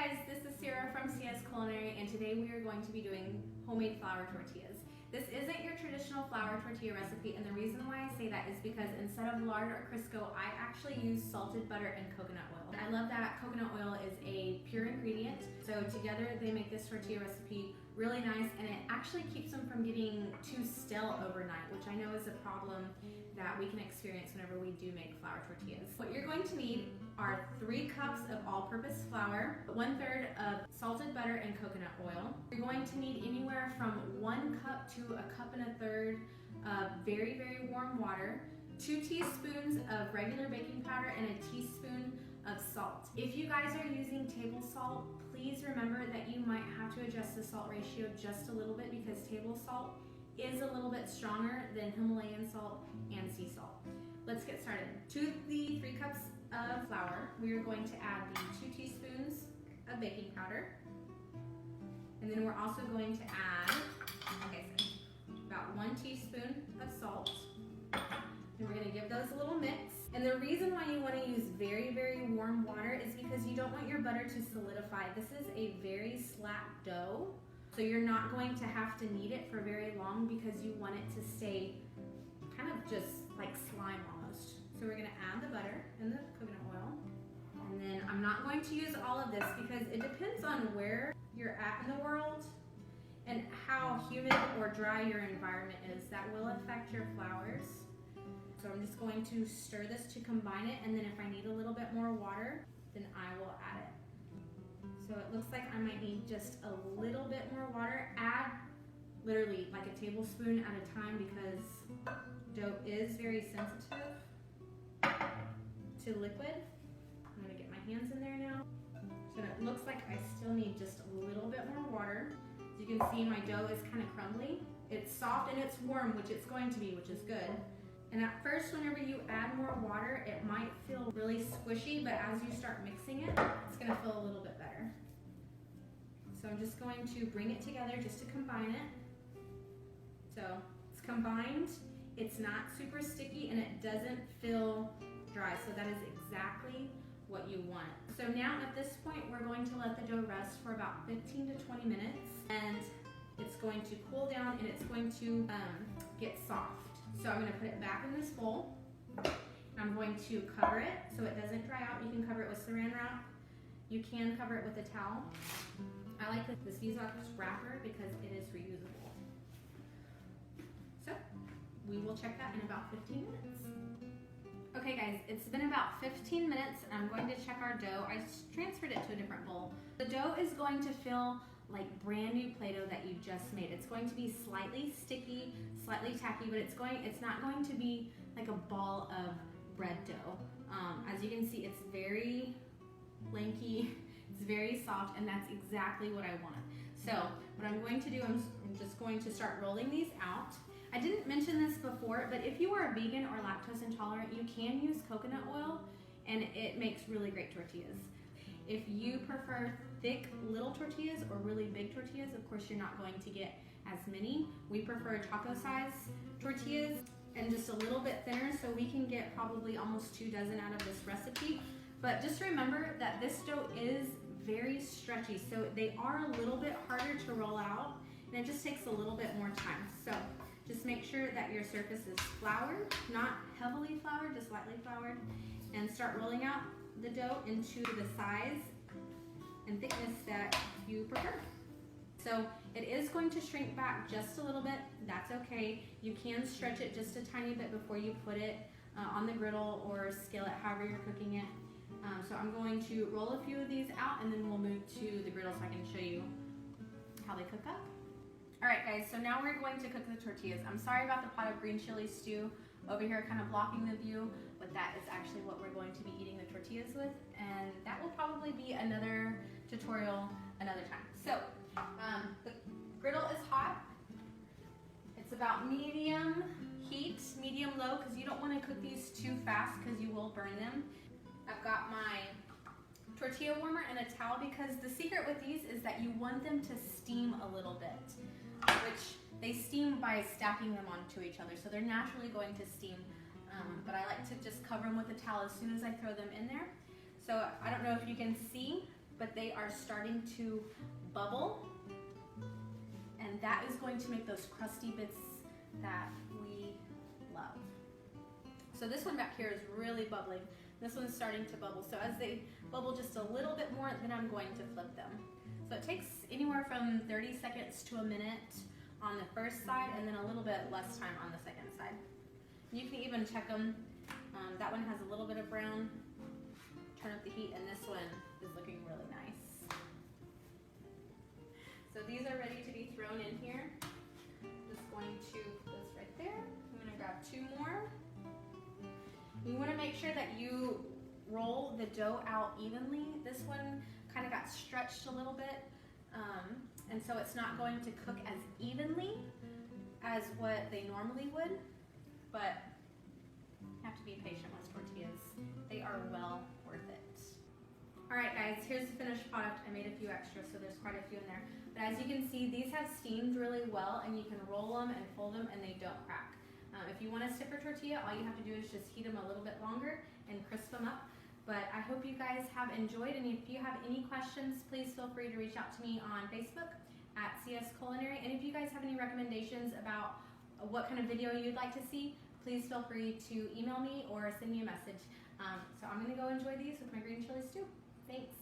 guys, this is Sarah from CS Culinary, and today we are going to be doing homemade flour tortillas. This isn't your traditional flour tortilla recipe, and the reason why I say that is because instead of lard or Crisco, I actually use salted butter and coconut oil. I love that coconut oil is a pure ingredient, so together they make this tortilla recipe really nice, and it actually keeps them from getting too stale overnight, which I know is a problem that we can experience whenever we do make flour tortillas. What you're going to need are 3 cups of all-purpose flour, 1/3 of salted butter and coconut oil. You're going to need anywhere from 1 cup to 1.25 cups of very, very warm water, 2 teaspoons of regular baking powder, and a teaspoon of salt. If you guys are using table salt, please remember that you might have to adjust the salt ratio just a little bit because table salt is a little bit stronger than Himalayan salt and sea salt. Let's get started. To the 3 cups of flour, we are going to add the 2 teaspoons of baking powder. And then we're also going to add, about 1 teaspoon of salt. And we're gonna give those a little mix. And the reason why you wanna use very, very warm water is because you don't want your butter to solidify. This is a very slack dough, so you're not going to have to knead it for very long because you want it to stay kind of just like slime almost. So we're gonna add the butter and the coconut oil. And then I'm not going to use all of this because it depends on where you're at in the world and how humid or dry your environment is. That will affect your flours. So I'm just going to stir this to combine it, and then if I need a little bit more water, then I will add it. So it looks like I might need just a little bit more water. Add literally like a tablespoon at a time because dough is very sensitive to liquid. I'm gonna get my hands in there now. So it looks like I still need just a little bit more water. As you can see, my dough is kind of crumbly. It's soft and it's warm, which it's going to be, which is good. And at first, whenever you add more water, it might feel really squishy, but as you start mixing it, it's gonna feel a little bit better. So I'm just going to bring it together just to combine it. So it's combined, it's not super sticky, and it doesn't feel dry. So that is exactly what you want. So now at this point, we're going to let the dough rest for about 15 to 20 minutes, and it's going to cool down and it's going to get soft. So I'm going to put it back in this bowl. I'm going to cover it so it doesn't dry out. You can cover it with saran wrap. You can cover it with a towel. I like this Zizak wrapper because it is reusable. So we will check that in about 15 minutes. Okay guys, it's been about 15 minutes and I'm going to check our dough. I transferred it to a different bowl. The dough is going to feel like brand new Play-Doh that you just made. It's going to be slightly sticky, slightly tacky, but it's not going to be like a ball of bread dough. As you can see, it's very lanky, it's very soft, and that's exactly what I want. So what I'm going to do, I'm just going to start rolling these out. I didn't mention this before, but if you are a vegan or lactose intolerant, you can use coconut oil, and it makes really great tortillas. If you prefer thick little tortillas or really big tortillas, of course you're not going to get as many. We prefer taco size tortillas and just a little bit thinner, so we can get probably almost 2 dozen out of this recipe. But just remember that this dough is very stretchy, so they are a little bit harder to roll out, and it just takes a little bit more time. So just make sure that your surface is floured, not heavily floured, just lightly floured, and start rolling out the dough into the size and thickness that you prefer. So it is going to shrink back just a little bit. That's okay. You can stretch it just a tiny bit before you put it on the griddle or skillet, however you're cooking it. So I'm going to roll a few of these out, and then we'll move to the griddle so I can show you how they cook up. All right guys, so now we're going to cook the tortillas. I'm sorry about the pot of green chili stew over here kind of blocking the view, but that is actually what we're going to be eating the tortillas with, and that will probably be another tutorial another time. So the griddle is hot. It's about medium heat, medium low, because you don't want to cook these too fast because you will burn them. I've got my tortilla warmer and a towel because the secret with these is that you want them to steam a little bit, which they steam by stacking them onto each other, so they're naturally going to steam, but I like to just cover them with a towel as soon as I throw them in there. So I don't know if you can see, but they are starting to bubble, and that is going to make those crusty bits that we love. So this one back here is really bubbling. This one's starting to bubble. So as they bubble just a little bit more, then I'm going to flip them. So it takes anywhere from 30 seconds to a minute on the first side, and then a little bit less time on the second side. You can even check them. That one has a little bit of brown. Turn up the heat, and this one is looking really nice. So these are ready to be thrown in here. Just going to put this right there. I'm going to grab 2 more. You want to make sure that you roll the dough out evenly. This one kind of got stretched a little bit, and so it's not going to cook as evenly as what they normally would, but you have to be patient with tortillas. They are well worth it. All right, guys, here's the finished product. I made a few extras, so there's quite a few in there. But as you can see, these have steamed really well, and you can roll them and fold them, and they don't crack. If you want a stiffer tortilla, all you have to do is just heat them a little bit longer and crisp them up. But I hope you guys have enjoyed, and if you have any questions, please feel free to reach out to me on Facebook at CS Culinary. And if you guys have any recommendations about what kind of video you'd like to see, please feel free to email me or send me a message. So I'm gonna go enjoy these with my green chili stew. Thanks.